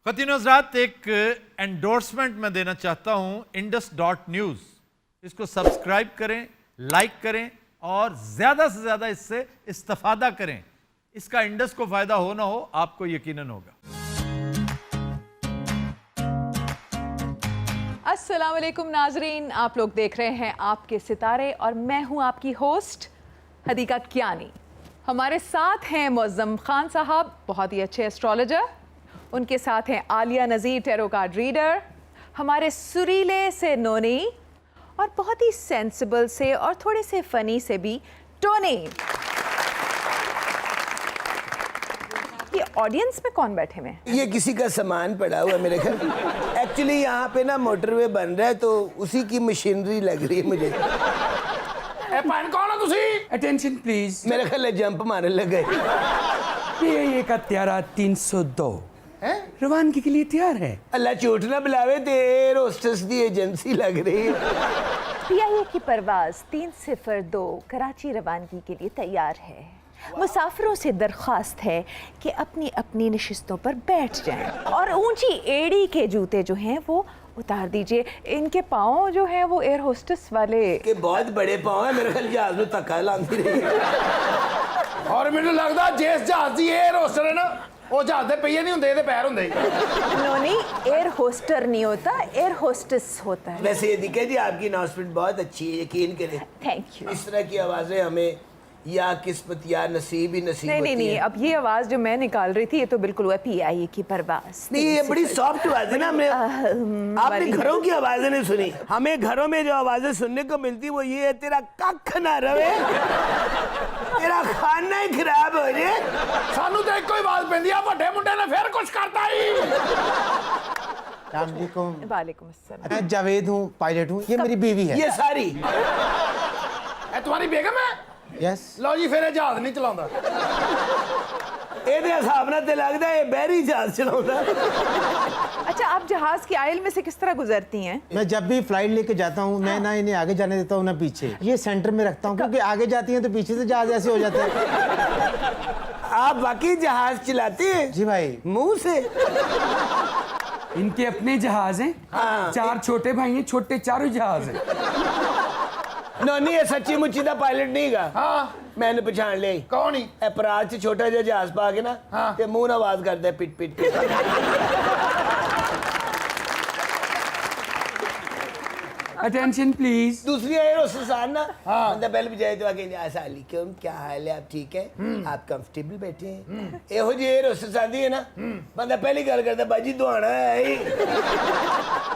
ख़वातीन हज़रात, एक एंडोर्समेंट मैं देना चाहता हूँ indus.news। इसको सब्सक्राइब करें, लाइक करें और ज़्यादा से ज़्यादा इससे इस्तेफादा करें। इसका इंडस को फ़ायदा हो ना हो, आपको यकीनन होगा। अस्सलाम वालेकुम नाजरीन, आप लोग देख रहे हैं आपके सितारे और मैं हूं आपकी होस्ट हदीका कियानी। हमारे साथ हैं मुअज़्ज़म खान साहब, बहुत ही अच्छे एस्ट्रोलॉजर। उनके साथ हैं आलिया नज़ीर, टैरो कार्ड रीडर। हमारे सुरीले से नोनी और बहुत ही सेंसिबल से और थोड़े से फ़नी से भी टोनी। ये ऑडियंस में कौन बैठे हुए हैं? ये किसी का सामान पड़ा हुआ मेरे घर। एक्चुअली यहाँ पे ना मोटरवे बन रहा है तो उसी की मशीनरी लग रही है मुझे। कौन हो तुसी? Attention please. मेरे ख्याल जंप मारने लगे। ये का त्यारा 302 है, रवानगी के लिए तैयार है। अल्लाह झूठ ना बुलावे, एयर होस्टेस की एजेंसी लग रही है। PIA की परवाज 302 कराची रवानगी के लिए तैयार है। मुसाफिरों से दरख्वास्त है कि अपनी अपनी नशिस्तों पर बैठ जाएं और ऊंची एड़ी के जूते जो हैं वो उतार दीजिए। इनके पाँव जो हैं वो एयर होस्टेस वाले के बहुत बड़े पाँव है, मेरे ख्याल जहाज में धक्का लाती रही। और मैंने लगता जिस जहाज की एयर होस्टर है ना, वो जहाज दे पहिए नहीं होंगे, ਇਹਦੇ पैर होंगे। नहीं, एयर होस्टर नहीं होता, एयर होस्टेस होता है। वैसे ये दिखे जी, आपकी अनाउंसमेंट बहुत अच्छी है, यकीन करें। Thank you. इस तरह की आवाज़ें हमें या किस्मत या नसीब ही नसीब नहीं नहीं नहीं, अब ये आवाज़ जो मैं निकाल रही थी ये तो बिल्कुल हुआ PIA की परवाज। नहीं, ये बड़ी सॉफ्ट आवाज है ना। आपने घरों की आवाजें नहीं सुनी। हमें घरों में जो आवाजें सुनने को मिलती वो ये है, तेरा कख ना रवे, तेरा खाना ही खराब हो जाए। सानू तो एक कोई आवाज पैंदी आ, ਵੱਡੇ ਮੁੰਡੇ ने फिर कुछ करता ही। वालेकुम। वालेकुम अस्सलाम। मैं जावेद हूँ, पायलट हूँ। ये मेरी बीवी है। ये सारी तुम्हारी बेगम है? यस। लो जी, फिर जहाज नहीं चलाता। ਇਹਦੇ ਹਿਸਾਬ ਨਾਲ ਤੇ ਲੱਗਦਾ ਇਹ ਬਹਿਰੀ ਜਹਾਜ਼ ਚਲਾਉਂਦਾ। अच्छा, आप जहाज की आयल में से किस तरह गुजरती हैं? मैं जब भी फ्लाइट लेके जाता हूँ, मैं ना इन्हें आगे जाने देता हूँ ना पीछे। ये सेंटर में रखता हूँ क्योंकि आगे जाती हैं तो पीछे से जहाज ऐसे हो जाता है। आप वाकई जहाज चलाते हैं? जी भाई। मुंह से? इनके अपने जहाज हैं। हाँ। 4 छोटे भाई हैं, छोटे चारों जहाज हैं। नोनी ये सच्ची मुच्ची दा पायलट नहीं गा। हाँ, मैंने पहचान लिया। कौन ही? अपराध से छोटा जिहा जहाज पा के ना, हाँ। ते मुंह ना आवाज करता है पिट पिट पिट। Attention please. दूसरी एयर होस्टेस ना, हाँ। बंदा पहले बजाए तो आके अस्सलाम वालेकुम, क्या हाल है, आप ठीक है, आप कंफर्टेबल बैठे हैं। एहो जी एयर होस्टेस आती है ना, बंदा पहली गल करता बाजी दुआना है ही।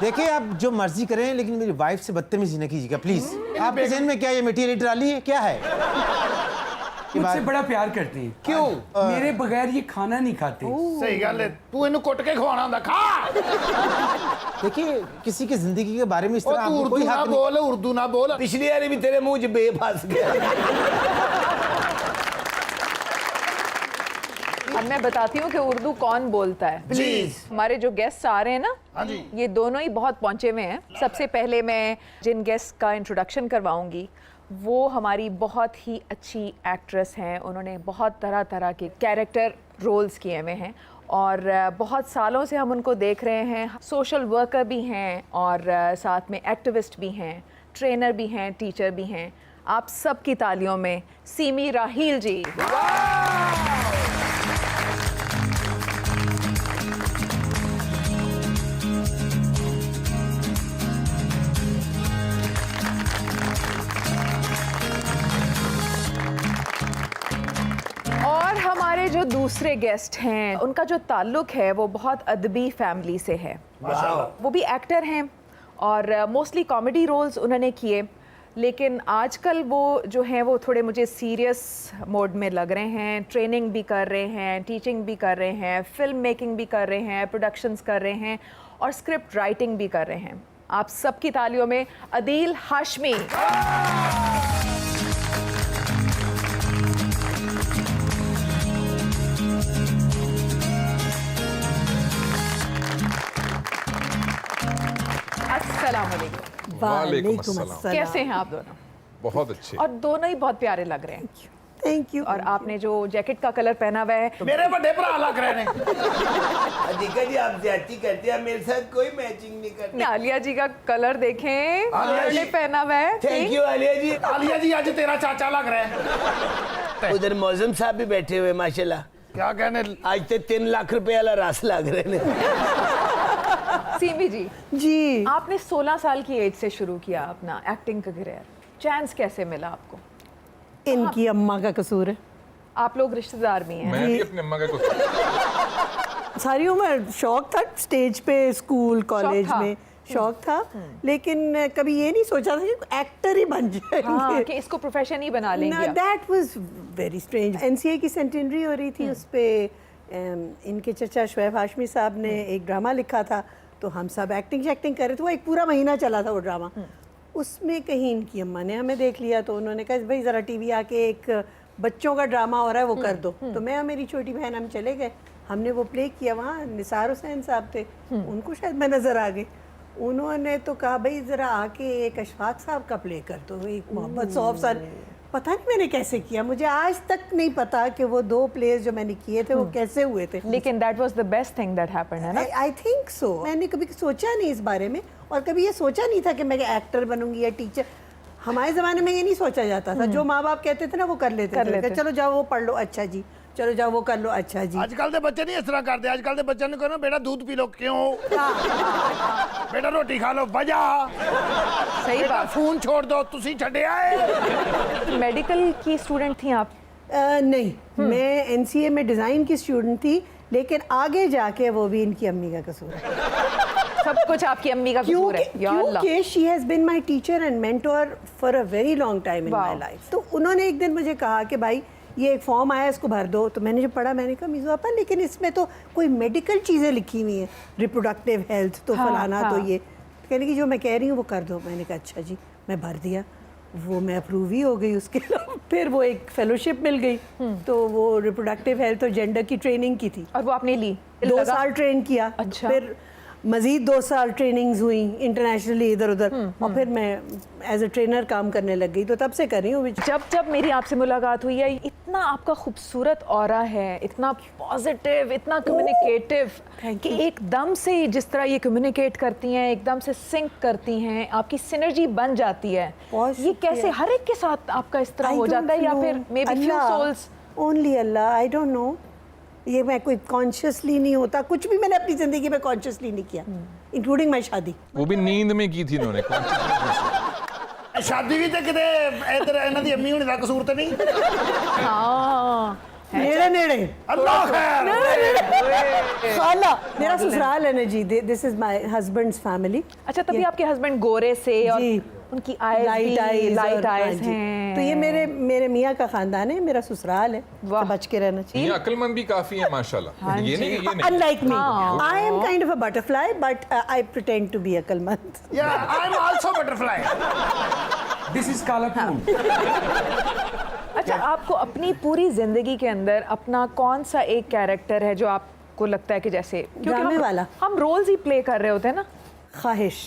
देखिए, आप जो मर्जी करें लेकिन मेरी वाइफ से बदतमीजी न कीजिएगा प्लीज। आपके जहन में क्या ये मटेरियल ट्राली है, क्या है? मुझसे बड़ा प्यार करते हैं। क्यों? मेरे बगैर ये खाना नहीं खाते। सही गल है, तू इन्हें कुट के खवाना होंदा, खा। देखिए, किसी की जिंदगी के बारे में इस ओ, तरह तू आपको उर्दू कोई ना हक नहीं। बोल, उर्दू ना बोल। पिछली बार भी तेरे मुंह च बे फंस गया। अब मैं बताती हूँ कि उर्दू कौन बोलता है। प्लीज। हमारे जो गेस्ट आ रहे हैं ना, हाँ जी। ये दोनों ही बहुत पहुंचे हुए हैं। सबसे पहले मैं जिन गेस्ट का इंट्रोडक्शन करवाऊंगी वो हमारी बहुत ही अच्छी एक्ट्रेस हैं। उन्होंने बहुत तरह तरह के कैरेक्टर रोल्स किए हुए हैं और बहुत सालों से हम उनको देख रहे हैं। सोशल वर्कर भी हैं और साथ में एक्टिविस्ट भी हैं, ट्रेनर भी हैं, टीचर भी हैं। आप सब की तालियों में सीमी राहील जी। और हमारे जो दूसरे गेस्ट हैं उनका जो ताल्लुक है वो बहुत अदबी फैमिली से है। वो भी एक्टर हैं और मोस्टली कॉमेडी रोल्स उन्होंने किए, लेकिन आजकल वो जो हैं वो थोड़े मुझे सीरियस मोड में लग रहे हैं। ट्रेनिंग भी कर रहे हैं, टीचिंग भी कर रहे हैं, फिल्म मेकिंग भी कर रहे हैं, प्रोडक्शंस कर रहे हैं और स्क्रिप्ट राइटिंग भी कर रहे हैं। आप सबकी तालियों में अदील हाशमी। अस्सलाम वालेकुम। वालेकुम अस्सलाम। कैसे हैं आप दोनों? बहुत अच्छे। और दोनों ही बहुत प्यारे लग रहे हैं। Thank you. और आपने जो जैकेट का कलर पहना हुआ है, मेरे बड़े भरा लग रहे हैं। अधिका जी आप ज्यादती करते हैं, मेरे साथ कोई मैचिंग नहीं करते। आलिया जी का कलर देखें, आलिया जी। उन्होंने पहना हुआ है। थैंक यू आलिया जी। आलिया जी आज तेरा चाचा लग रहा है। उधर मौजम साहब भी बैठे हुए माशाल्लाह। क्या कहने, आज तो 3 लाख रुपए वाला रास लग रहे हैं। सीमी जी, जी आपने 16 साल की एज से शुरू किया अपना एक्टिंग का करियर, चांस कैसे मिला आपको? इनकी अम्मा का कसूर है। आप लोग रिश्तेदार भी हैं। मैं भी अपने अम्मा का कुछ सारी उम्र शौक था, स्टेज पे, स्कूल, कॉलेज था। में शौक था, लेकिन कभी ये नहीं सोचा था कि एक्टर ही बन हाँ, जाएंगे। कि इसको प्रोफेशन ही बना लेंगे आप। That was very strange. NCA की सेंटेनरी हो रही थी, उस पे इनके चचा शुएब हाशमी साहब ने एक ड्रामा लिखा था, तो हम सब एक्टिंग कर रहे थे। वो एक पूरा महीना चला था वो ड्रामा। उसमें कहीं इनकी अम्मा ने हमें देख लिया, तो उन्होंने कहा भाई ज़रा टीवी आके एक बच्चों का ड्रामा हो रहा है वो कर दो। तो मैं और मेरी छोटी बहन हम चले गए, हमने वो प्ले किया। वहाँ निसार हुसैन साहब थे, उनको शायद मैं नज़र आ गई। उन्होंने तो कहा भाई ज़रा आके एक अशफाक साहब का प्ले कर दो, एक मोहम्मद सौफ साल। पता नहीं मैंने कैसे किया, मुझे आज तक नहीं पता कि वो 2 प्लेस जो मैंने किए थे वो कैसे हुए थे। लेकिन that was the best thing that happened, है ना? I think so. मैंने कभी सोचा नहीं इस बारे में, और कभी ये सोचा नहीं था कि मैं एक्टर बनूंगी या टीचर। हमारे ज़माने में ये नहीं सोचा जाता था, जो माँ बाप कहते थे ना वो कर लेते थे। चलो जाओ वो पढ़ लो, अच्छा जी, चलो जाओ वो कर लो, अच्छा जी। आजकल के बच्चे नहीं इस तरह करते। आजकल के बच्चों ने कहना बेटा दूध पी लो, क्यों? बेटा रोटी खा लो, बजा। सही बेटा बात। फोन छोड़ दो, तुसी छड़े आए। मेडिकल की स्टूडेंट थी आप? नहीं, मैं एनसीए में डिज़ाइन की स्टूडेंट थी, लेकिन आगे जाके वो भी इनकी अम्मी का कसूर है। सब कुछ आपकी अम्मी का कसूर है। या अल्लाह। क्योंकि she has been my teacher and mentor for a very long time in my Wow. Life. तो उन्होंने एक दिन मुझे कहा कि भाई ये एक फॉर्म आया, इसको भर दो। तो मैंने जब पढ़ा, मैंने कहा मिज़ो आपा लेकिन इसमें तो कोई मेडिकल चीज़ें लिखी हुई हैं, रिप्रोडक्टिव हेल्थ तो हाँ, फलाना हाँ। तो ये। कहने की जो मैं कह रही हूँ वो कर दो। मैंने कहा अच्छा जी, मैं भर दिया। वो मैं अप्रूव ही हो गई उसके फिर वो एक फेलोशिप मिल गई, तो वो रिप्रोडक्टिव हेल्थ और जेंडर की ट्रेनिंग की थी। और वो आपने ली? 2 साल ट्रेन किया। अच्छा। फिर मज़ीद 2 साल ट्रेनिंग्स हुई इंटरनेशनली इधर उधर, और फिर मैं एज अ ट्रेनर काम करने लग गई। तो तब से कर रही हूँ। जब मेरी आपसे मुलाकात हुई है, इतना आपका खूबसूरत ऑरा है, इतना पॉजिटिव, इतना कम्युनिकेटिव, Thank कि एकदम से जिस तरह ये कम्युनिकेट करती हैं, एकदम से सिंक करती हैं, आपकी सिनर्जी बन जाती है। बहुत ये कैसे शुक्रिया। हर एक के साथ आपका इस तरह हो जाता है, या फिर maybe few souls? Only Allah, I don't know. ये मैं कोई कॉन्शियसली नहीं होता, कुछ भी मैंने अपनी ज़िंदगी में कॉन्शियसली नहीं किया, इंक्लूडिंग माई शादी। वो भी नींद में की थी इन्होंने। शादी भी तो किते इधर इन्हां दी अम्मी होने दा कसूर तो नहीं? हाँ, नेड़े नेड़े अल्लाह खैर। खाला मेरा ससुराल है ना जी। This is my husband's family. अच्छा, तभी आपके हस्बैंड गोरे से और जी। उनकी आईज लाइट आईज लाइट हाँ आईज जी। हैं। तो ये मेरे मियाँ का खानदान है, मेरा ससुराल है, तो बच के रहना चाहिए। ये अक्लमंद भी काफी है माशाल्लाह। ये नहीं कि ये नहीं। Unlike me, I am kind of a butterfly, but I pretend to be अक्लमंद। Yeah, I'm also butterfly. This is काला खून। अच्छा, आपको अपनी पूरी जिंदगी के अंदर अपना कौन सा एक कैरेक्टर है जो आपको लगता है कि जैसे, क्योंकि ड्रामे वाला? हम रोल्स ही प्ले कर रहे होते हैं ना? ख्वाहिश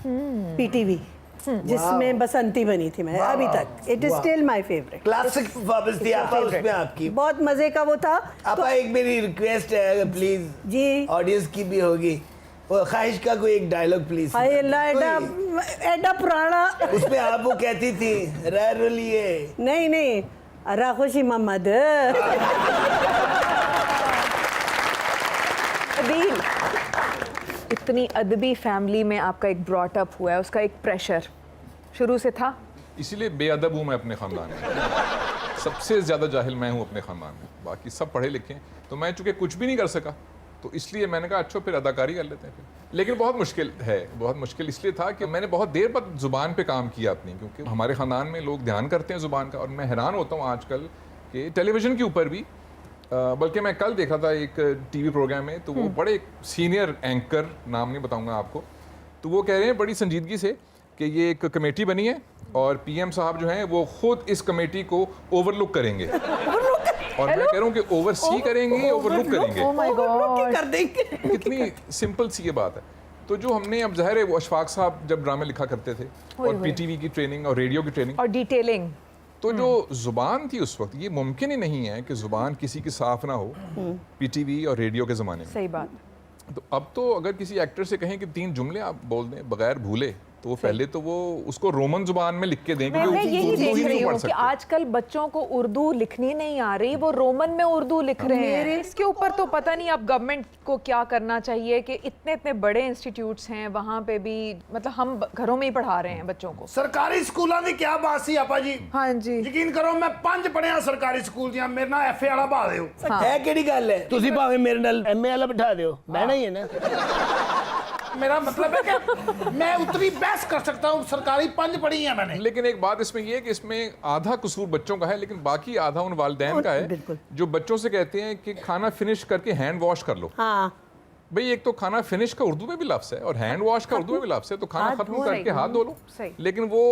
पीटीवी, जिसमें बसंती बनी थी मैं अभी तक। It is still my favourite. Classic performance थी आपा उसमें आपकी। बहुत मजे का वो था। आपा एक मेरी रिक्वेस्ट है प्लीज, जी। ऑडियंस की भी होगी, वो ख्वाहिश का कोई एक डायलॉग प्लीज। हाय अल्लाह, एडा पुराना। उसमें आप वो कहती थी रुलिए। नहीं, अरा खुशी मोहम्मद। अदील, इतनी अदबी फैमिली में आपका एक ब्रॉट अप हुआ है, उसका एक प्रेशर शुरू से था? इसीलिए बेअदब हूँ मैं अपने ख़ानदान में। सबसे ज़्यादा जाहिल मैं हूँ अपने ख़ानदान में, बाकी सब पढ़े लिखे हैं। तो मैं चूँकि कुछ भी नहीं कर सका, तो इसलिए मैंने कहा अच्छा फिर अदाकारी कर लेते हैं फिर। लेकिन बहुत मुश्किल है, बहुत मुश्किल इसलिए था कि मैंने बहुत देर बाद ज़ुबान पे काम किया अपनी, क्योंकि हमारे ख़ानदान में लोग ध्यान करते हैं ज़ुबान का। और मैं हैरान होता हूँ आजकल कि टेलीविज़न के ऊपर भी, बल्कि मैं कल देखा था एक टीवी प्रोग्राम में, तो वो बड़े सीनियर एंकर, नाम नहीं बताऊँगा आपको, तो वो कह रहे हैं बड़ी संजीदगी से कि ये एक कमेटी बनी है और पीएम साहब जो हैं वो खुद इस कमेटी को ओवरलुक करेंगे। और मैं कह रहा हूँ कि ओवरसी करेंगे, ओवरलुक करेंगे। ओह माय गॉड, कर देंगे। कितनी सिंपल सी ये बात है। तो जो हमने, अब ज़ाहिर है वो अशफाक साहब जब ड्रामे लिखा करते थे और पीटीवी की ट्रेनिंग और रेडियो की ट्रेनिंग, और डिटेलिंग तो जो जुबान थी उस वक्त, ये मुमकिन ही नहीं है कि जुबान किसी की साफ ना हो पीटीवी और रेडियो के ज़माने में। सही बात। तो अब तो अगर किसी एक्टर से कहें कि 3 जुमले आप बोल दें बगैर भूले, तो वो पहले तो वो उसको रोमन जुबान में लिख के दें, मैं क्योंकि यही उर्दू देख ही रही नहीं पढ़ हूँ कि सकते। आजकल बच्चों को उर्दू लिखनी नहीं आ रही, वो रोमन में उर्दू लिख रहे हैं। इसके ऊपर तो पता नहीं अब गवर्नमेंट को क्या करना चाहिए कि इतने इतने बड़े इंस्टीट्यूट्स हैं, वहाँ पे भी मतलब हम घरों में ही पढ़ा रहे हैं बच्चों को। सरकारी स्कूलों की क्या बात सी आपा जी। हाँ जी। यकीन करो मैं 5 पढ़िया सरकारी स्कूल दियां, मेरे नाल एफए वाला बहा दिओ। है केड़ी गल है, तुसी भाਵੇਂ मेरे नाल एमए वाला बिठा दियो, बहना ही है ना। मेरा मतलब है कि मैं उतनी बहस कर सकता हूँ, सरकारी 5 पढ़ी है मैंने। लेकिन एक बात इसमें ये है कि इसमें आधा कसूर बच्चों का है, लेकिन बाकी आधा उन वालिदैन का है बिल्कुल। जो बच्चों से कहते हैं कि खाना फिनिश करके हैंड वॉश कर लो। हाँ, भाई एक तो खाना फिनिश का उर्दू में भी लफ्ज़ है और हैंड वॉश का उर्दू में भी लफ्ज़ है, तो खाना हाथ खत्म धो करके हाथ धो लो। सही। लेकिन वो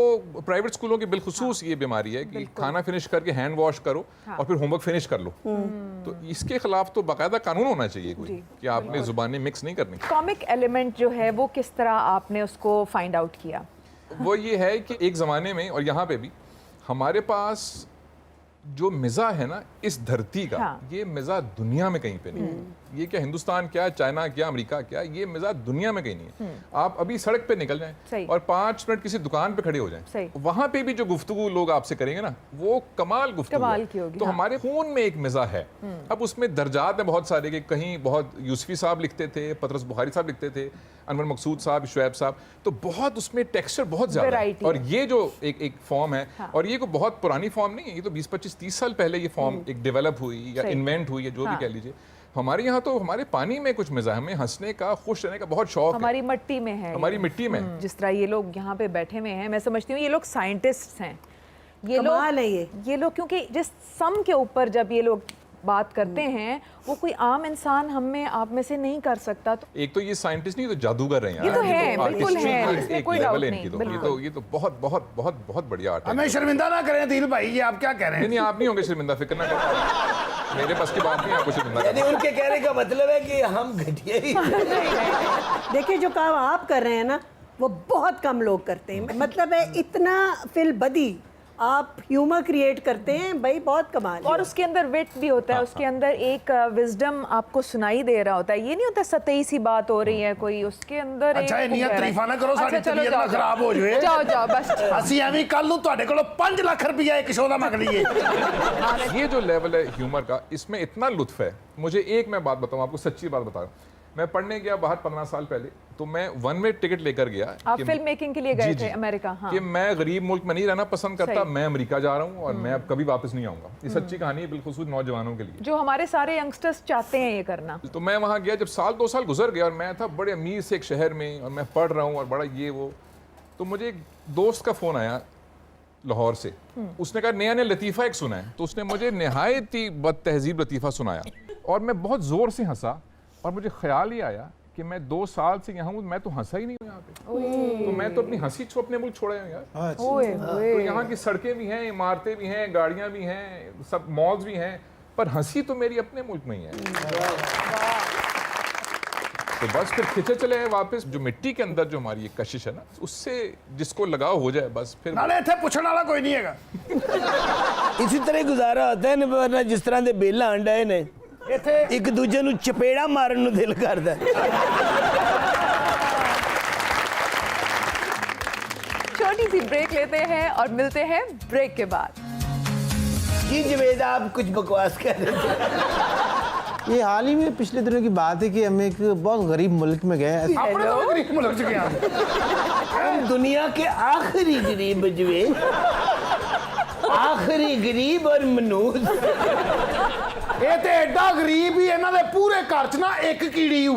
प्राइवेट स्कूलों की बिलखुसूस ये बीमारी है कि खाना फिनिश करके हैंड वॉश करो और फिर होमवर्क फिनिश कर लो। तो इसके खिलाफ तो बाकायदा कानून होना चाहिए कोई कि आपने जुबानें मिक्स नहीं करनी। कॉमिक एलिमेंट जो है वो किस तरह आपने उसको फाइंड आउट किया? वो ये है कि एक ज़माने में और यहाँ पे भी हमारे पास जो मिज़ा है ना इस धरती का, हाँ। ये मिज़ा दुनिया में कहीं पे नहीं है। ये क्या हिंदुस्तान क्या, चाइना क्या, अमेरिका क्या, ये मिज़ा दुनिया में कहीं नहीं है। आप अभी सड़क पे निकल सही। जाएं और 5 मिनट किसी दुकान पे खड़े हो सही। जाएं, वहां पे भी जो गुफ्तगू लोग आपसे करेंगे ना, वो कमाल गुफ्तगू कमाल है। की होगी, तो हाँ। हमारे खून में एक मिज़ा है। अब उसमें दर्जात हैं बहुत सारे, कि कहीं बहुत यूसुफी साहब लिखते थे, पतरस बुखारी साहब लिखते थे, अनवर मकसूद साहब, शुएब साहब, तो बहुत उसमें टेक्सचर बहुत ज्यादा है। Variety और है। ये जो एक फॉर्म है, हाँ। और ये कोई बहुत पुरानी फॉर्म नहीं है, ये तो 20, 25, 30 साल पहले ये फॉर्म एक डेवलप हुई या सही। इन्वेंट हुई है, जो हाँ। भी कह लीजिए। हमारे यहाँ तो हमारे पानी में कुछ मिज़ा है, हमें हंसने का, खुश रहने का बहुत शौक है, हमारी मिट्टी में है। हमारी मिट्टी में। जिस तरह ये लोग यहाँ पे बैठे हुए हैं, मैं समझती हूँ ये लोग साइंटिस्ट हैं। ये कमाल है ये लोग क्योंकि जिस सम के ऊपर जब ये लोग बात करते हैं, वो कोई आम इंसान हम में आप में से नहीं कर सकता। तो एक तो ये साइंटिस्ट नहीं, तो जादूगर हैं यार। ये तो है, बिल्कुल artistry है, की इसमें एक कोई level doubt है नहीं, इनकी तो। बिल्कुल। ये तो बहुत बहुत बहुत बहुत बढ़िया आर्ट है। हमें शर्मिंदा ना करें दिल भाई, ये आप क्या कह रहे नहीं हैं? नहीं, आप नहीं होंगे शर्मिंदा, फिक्र ना करें, मेरे पास की बात नहीं है आपको शर्मिंदा यानी करना। उनके कहने का मतलब है कि हम घटिया ही। देखिए जो काम आप कर रहे हैं ना, वो बहुत कम लोग करते हैं। मतलब है इतना फिल बदी आप ह्यूमर क्रिएट करते हैं, भाई बहुत कमाल है। और उसके अंदर विट भी होता है, उसके अंदर एक विजडम आपको सुनाई दे रहा होता है। ये नहीं होता सतही सी बात हो रही है कोई, उसके अंदर अच्छा ये नियत तारीफा ना करो, साडी अच्छा, चलो, तबीयत ना जाओ, खराब हो जाए। जाओ जाओ बस। ਅਸੀਂ ਐਵੇਂ ਕੱਲ ਨੂੰ ਤੁਹਾਡੇ ਕੋਲੋਂ 5 ਲੱਖ ਰੁਪਇਆ ਇੱਕ शो ਦਾ ਮੰਗ ਲਈਏ। ये जो लेवल है ह्यूमर का, इसमें इतना लुत्फ है। मुझे एक मैं बात बताऊं आपको, सच्ची बात बता रहा हूं। मैं पढ़ने गया बाहर 15 साल पहले, तो मैं 1 वे टिकट लेकर गया आप कि- फिल्म मेकिंग के लिए गए जी, थे जी। अमेरिका? हाँ। कि मैं गरीब मुल्क में नहीं रहना पसंद करता, सही। मैं अमेरिका जा रहा हूं और मैं अब कभी वापस नहीं आऊंगा। ये सच्ची कहानी है, बिलखुसूस नौजवानों के लिए। जो हमारे सारे यंगस्टर्स चाहते हैं ये करना। तो मैं वहां गया, जब 1-2 साल गुजर गया और मैं था बड़े अमीर से एक शहर में और मैं पढ़ रहा हूँ और बड़ा ये वो, तो मुझे एक दोस्त का फ़ोन आया लाहौर से। उसने कहा नया नया लतीफ़ा एक सुना है। तो उसने मुझे नहायत ही बद तहजीब लतीफ़ा सुनाया और मैं बहुत ज़ोर से हंसा और मुझे ख्याल ही आया कि मैं 2 साल से यहाँ हूँ, मैं तो हंसा ही नहीं हूँ यहाँ पे। तो मैं तो अपनी हंसी अपने मुल्क छोड़े हूँ यार। ओए तो ओए। यहाँ की सड़कें भी हैं, इमारतें भी हैं, गाड़ियाँ भी हैं, सब मॉल्स भी हैं, पर हंसी तो मेरी अपने मुल्क में ही है। तो बस फिर खिंचे चले हैं वापस। जो मिट्टी के अंदर जो हमारी ये कशिश है ना, उससे जिसको लगाव हो जाए बस फिर। ਨਾਲੇ ਇੱਥੇ ਪੁੱਛਣ ਵਾਲਾ ਕੋਈ ਨਹੀਂ ਹੈਗਾ। ਇਸੇ ਤਰ੍ਹਾਂ ਹੀ ਗੁਜ਼ਾਰਾ ਹੁੰਦਾ ਹੈ, ਵਰਨਾ ਜਿਸ ਤਰ੍ਹਾਂ ਦੇ ਬਿੱਲ ਆਂਡੇ ਨੇ ਇੱਥੇ ਇੱਕ ਦੂਜੇ ਨੂੰ ਚਪੇੜਾ ਮਾਰਨ ਨੂੰ ਦਿਲ ਕਰਦਾ ਹੈ। छोटी सी ब्रेक लेते हैं और मिलते हैं ब्रेक के बाद। जी जवेद आप कुछ बकवास कर रहे थे। ये हाल ही में पिछले दिनों की बात है कि हम एक बहुत गरीब मुल्क में गए। अपने तो गरीब मुल्क च गया। हम दुनिया के आखिरी गरीब जवेद, आखिरी गरीब और मनूस। ਇਹ ਤੇ ਐਡਾ ਗਰੀਬ ਹੀ ਇਹਨਾਂ ਦੇ ਪੂਰੇ ਘਰ ਚ ਨਾ ਇੱਕ ਕੀੜੀ ਹੂ।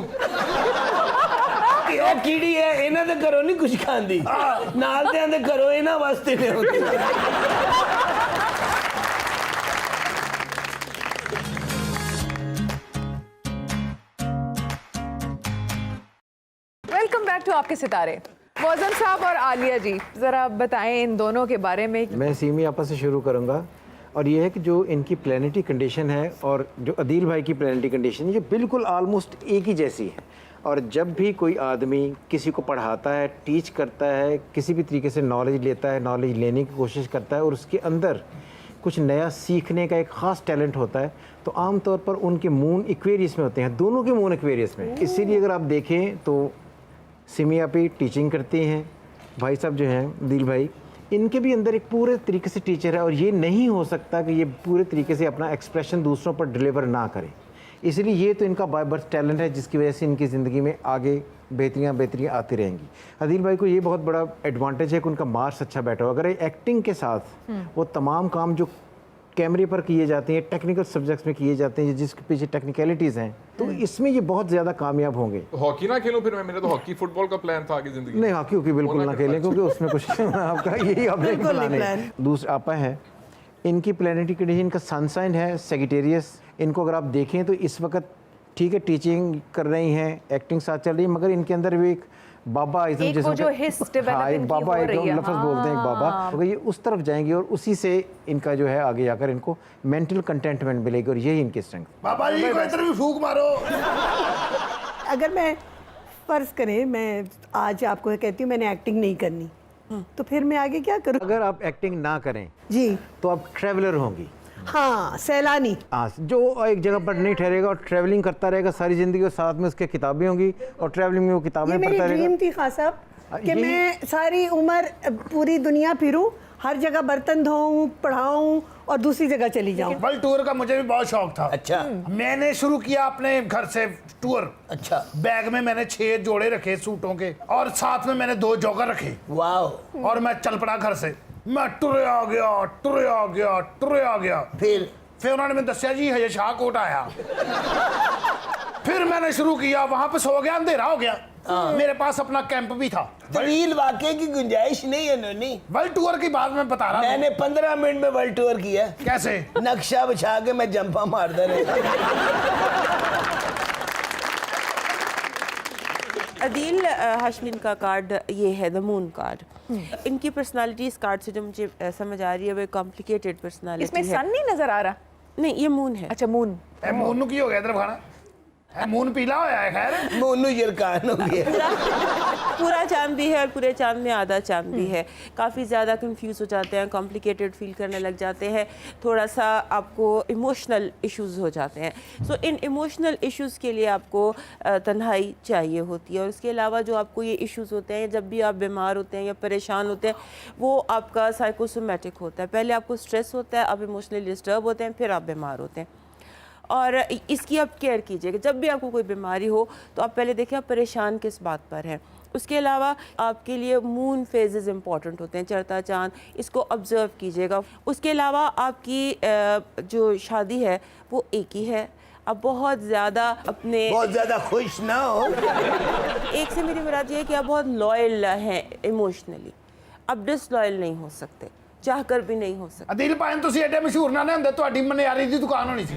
ਉਹ ਕੀੜੀ ਹੈ ਇਹਨਾਂ ਦੇ ਘਰੋਂ ਨਹੀਂ ਕੁਝ ਖਾਂਦੀ, ਨਾਲ ਦਿਆਂ ਦੇ ਘਰੋਂ ਇਹਨਾਂ ਵਾਸਤੇ ਨੇ ਹੁੰਦੀ। वेलकम बैक टू आपके सितारे। मौज़म साहब और आलिया जी, ज़रा बताएं इन दोनों के बारे में। मैं सीमी आपा से शुरू करूंगा और ये है कि जो इनकी प्लानिटरी कंडीशन है और जो अदील भाई की प्लानिटरी कंडीशन है, ये बिल्कुल ऑलमोस्ट एक ही जैसी है। और जब भी कोई आदमी किसी को पढ़ाता है, टीच करता है, किसी भी तरीके से नॉलेज लेता है, नॉलेज लेने की कोशिश करता है और उसके अंदर कुछ नया सीखने का एक ख़ास टैलेंट होता है, तो आम तौर पर उनके मून एक्वेरियस में होते हैं, दोनों के मून एक्वेरियस में। इसीलिए अगर आप देखें तो सिमी आपी टीचिंग करती हैं, भाई साहब जो हैं दिल भाई, इनके भी अंदर एक पूरे तरीके से टीचर है और ये नहीं हो सकता कि ये पूरे तरीके से अपना एक्सप्रेशन दूसरों पर डिलीवर ना करें। इसलिए ये तो इनका बाय बर्थ टैलेंट है जिसकी वजह से इनकी ज़िंदगी में आगे बेहतरियाँ आती रहेंगी। अदिल भाई को ये बहुत बड़ा एडवांटेज है कि उनका मार्क्स अच्छा बैठा हो। अगर एक्टिंग के साथ वो तमाम काम जो कैमरे पर किए जाते हैं, टेक्निकल सब्जेक्ट्स में किए जाते हैं, जिसके पीछे टेक्निकलिटीज़ हैं, तो इसमें ये बहुत ज़्यादा कामयाब होंगे। तो हॉकी ना खेलूं फिर मैं, मेरा तो हॉकी फुटबॉल का प्लान था आगे जिंदगी में। नहीं, हॉकी हॉकी बिल्कुल ना खेलें क्योंकि उसमें कुछ आपका यही आपने प्लान है। दूसरा आपा है, इनकी प्लानिटरी कंडीशन, इनका सन साइन है सेजिटेरियस। इनको अगर आप देखें तो इस वक्त ठीक है टीचिंग कर रही हैं, एक्टिंग साथ चल रही है, मगर इनके अंदर भी एक बाबा एक वो जो हिस हाँ, एक बाबा एक लफ्ज़ बोलते हैं, एक बाबा, अगर ये उस तरफ जाएंगे और उसी से इनका जो है आगे जाकर इनको मेंटल कंटेंटमेंट मिलेगी और यही इनकी स्ट्रेंथ। बाबा जी को इधर भी फूंक मारो। अगर मैं फ़र्ज़ करें मैं आज आपको कहती हूँ मैंने एक्टिंग नहीं करनी, तो फिर मैं आगे क्या करूँ? अगर आप एक्टिंग ना करें जी तो आप ट्रैवलर होंगी। हाँ, सैलानी। हाँ, जो एक जगह पर नहीं ठहरेगा और ट्रैवलिंग करता रहेगा सारी ज़िंदगी और साथ में उसके किताबें होंगी और ट्रैवलिंग में वो किताबें ये मेरी पढ़ता रहेगा। ड्रीम थी खास साहब कि यही- मैं सारी उम्र पूरी दुनिया फिरूं, हर जगह बर्तन धोऊं, पढ़ाऊं और दूसरी जगह चली जाऊं। वर्ल्ड टूर का मुझे भी बहुत शौक था। अच्छा मैंने शुरू किया अपने घर से टूर। अच्छा बैग में मैंने 6 जोड़े रखे सूटों के और साथ में मैंने 2 जॉगर रखे वाह। और मैं चल पड़ा घर से। मैं टुरे आ गया। फिर उन्होंने मैं दसिया जी हजे शाहकोट आया। फिर मैंने शुरू किया, वहां पे सो गया, अंधेरा हो गया। मेरे पास अपना कैंप भी था। तवील वाकई की गुंजाइश नहीं है नोनी। वर्ल्ड टूर की बात मैं बता रहा हूं। मैंने 15 मिनट में वर्ल्ड टूर किया। कैसे? नक्शा बिछा के मैं जंपा मारता रहा। अदील हाशमी का कार्ड ये है द मून कार्ड। इनकी पर्सनालिटी इस कार्ड से जो मुझे समझ आ रही है वो कॉम्प्लिकेटेड पर्सनालिटी इसमें है। सन नहीं नजर आ रहा? नहीं, ये मून है। अच्छा, मून। मून की हो गया इधर खाना मून पीला होया है। खैर मोनू यरकान हो गया। पूरा चांद भी है और पूरे चांद में आधा चांद भी है। काफ़ी ज़्यादा कंफ्यूज हो जाते हैं, कॉम्प्लिकेटेड फील करने लग जाते हैं, थोड़ा सा आपको इमोशनल इश्यूज हो जाते हैं। सो इन इमोशनल इश्यूज़ के लिए आपको तन्हाई चाहिए होती है। और उसके अलावा जो आपको ये इश्यूज़ होते हैं, जब भी आप बीमार होते हैं या परेशान होते हैं, वो आपका साइकोसोमेटिक होता है। पहले आपको स्ट्रेस होता है, आप इमोशनली डिस्टर्ब होते हैं, फिर आप बीमार होते हैं। और इसकी आप केयर कीजिएगा। जब भी आपको कोई बीमारी हो तो आप पहले देखिए आप परेशान किस बात पर हैं। उसके अलावा आपके लिए मून फेजेस इंपॉर्टेंट होते हैं, चढ़ता चांद, इसको ऑब्जर्व कीजिएगा। उसके अलावा आपकी जो शादी है वो एक ही है। आप बहुत ज़्यादा अपने बहुत ज़्यादा खुश ना हो। एक से मेरी मुराद ये है कि आप बहुत लॉयल हैं इमोशनली, आप डिसलॉयल नहीं हो सकते, चाह कर भी नहीं हो सकते। अदिल पायन तुसी एडे मशहूर ना होंदे, ਤੁਹਾਡੀ मनियारी दी दुकान होनी सी।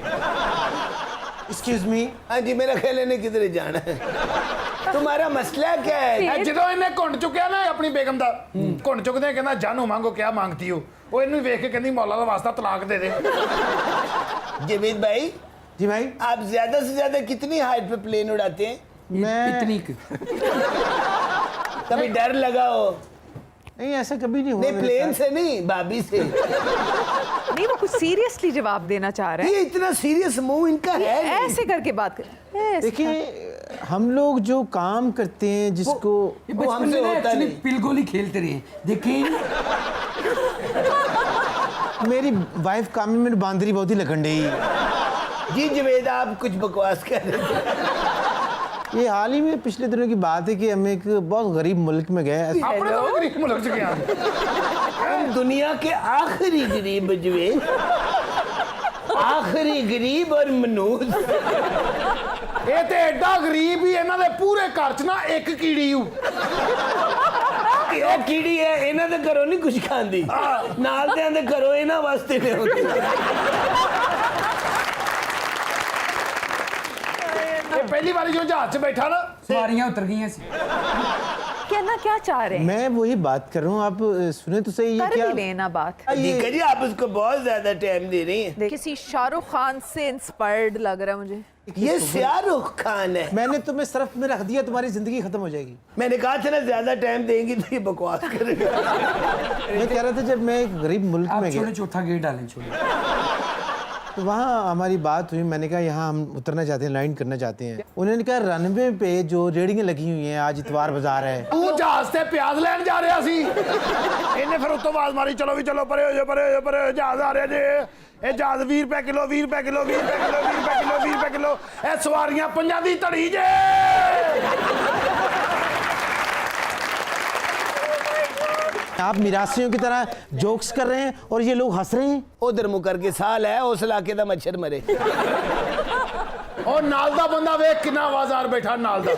Excuse me. हाँ जी, मेरा ख्याल है किधर जाना है। तुम्हारा मसला क्या है? ਜਦੋਂ ਇਹਨੇ ਘੁੰਡ ਚੁੱਕਿਆ ਨਾ ਆਪਣੀ ਬੇਗਮ ਦਾ, ਘੁੰਡ ਚੁੱਕਦੇ ਕਹਿੰਦਾ ਜਾਨੂ ਮੰਗੋ ਕਿਆ ਮੰਗਤੀ ਹੋ, ਉਹ ਇਹਨੂੰ ਵੇਖ ਕੇ ਕਹਿੰਦੀ ਮੌਲਾ ਦਾ ਵਾਸਤਾ ਤਲਾਕ ਦੇ ਦੇ। जवेद भाई जी भाई, आप ज्यादा से ज्यादा कितनी हाइट पे प्लेन उड़ाते हैं? मैं कभी डर लगा हो? नहीं, ऐसा कभी नहीं हुआ नहीं, मेरे प्लेन साथ। से नहीं, भाभी से। नहीं, वो कुछ सीरियसली जवाब देना चाह रहे हैं। ये इतना सीरियस मुंह इनका है नहीं। ऐसे करके बात कर। देखिए, हम लोग जो काम करते हैं जिसको वो हमसे होता नहीं। पिलगोली खेलते रहे देखिए। मेरी वाइफ काम में मेरी बांदरी बहुत ही लगन रही। जी जवेद, आप कुछ बकवास कर रहे थे। ये हाल ही में पिछले दिनों की बात है कि हम एक बहुत गरीब मुल्क में गए। ਆਪਣੇ ਤੋਂ ਵੀ ਗਰੀਬ ਮੁਲਕ ਚ ਗਿਆ। हम दुनिया के आखिरी गरीब जवेद, आखिरी गरीब और मनूस। ਇਹ ਤੇ ਐਡਾ ਗਰੀਬ ਹੀ ਇਹਨਾਂ ਦੇ ਪੂਰੇ ਘਰ ਚ ਨਾ ਇੱਕ ਕੀੜੀ ਹੂ। ਉਹ ਕੀੜੀ ਹੈ, ਇਹਨਾਂ ਦੇ ਘਰੋਂ ਨਹੀਂ ਕੁਝ ਖਾਂਦੀ, ਨਾਲ ਦਿਆਂ ਦੇ ਘਰੋਂ ਇਹਨਾਂ ਵਾਸਤੇ ਨਹੀਂ ਹੁੰਦੀ। ਇਹ ਪਹਿਲੀ ਵਾਰੀ ਜੋ ਜਹਾਜ਼ 'ਚ ਬੈਠਾ ਨਾ सवारियां उतर गई सी। कहना क्या चाह रहे हैं? मैं वही बात कर रहा हूँ, आप सुने तो सही। ये कर क्या भी लेना बात। दीका जी आप उसको बहुत ज्यादा टाइम दे रही हैं। किसी शाहरुख खान से इंस्पायर्ड लग रहा है मुझे। ये शाहरुख खान है। मैंने तुम्हें सरफ में रख दिया, तुम्हारी जिंदगी खत्म हो जाएगी। मैंने कहा था ना ज्यादा टाइम देंगी तो ये बकवास करेगा। मैं कह रहा था जब मैं एक गरीब मुल्क आप में गया छोटे चौथा गेट डालें, छोटे। तो वहाँ हमारी बात हुई, मैंने कहा यहाँ हम उतरना चाहते हैं, लैंड करना चाहते हैं। उन्होंने कहा रनवे पे जो रेडिंगें लगी हुई हैं, आज इतवार बाजार है। तू जहाज से प्याज लैन जा रहा सी इन्हें फिर उतो आवाज मारी चलो भी चलो परे हो जाओ परे हो जाओ परे हो, जहाज आ रहा जे ਇਹ ਜਹਾਜ਼ 20 ਰੁਪਏ ਕਿਲੋ 20 ਰੁਪਏ ਕਿਲੋ 20 ਰੁਪਏ ਕਿਲੋ 20 ਰੁਪਏ ਕਿਲੋ 20 ਰੁਪਏ ਕਿਲੋ ਇਹ ਸਵਾਰੀਆਂ ਪੰਜਾਂ ਦੀ ਧੜੀ ਜੇ। आप मिरासियों की तरह जोक्स कर रहे हैं और ये लोग हंस रहे हैं। उधर मुकर के साल है उस इलाके का मच्छर मरे। ਉਹ ਨਾਲ ਦਾ ਬੰਦਾ ਵੇਖ ਕਿੰਨਾ ਆਵਾਜ਼ਾਰ ਬੈਠਾ ਨਾਲ ਦਾ।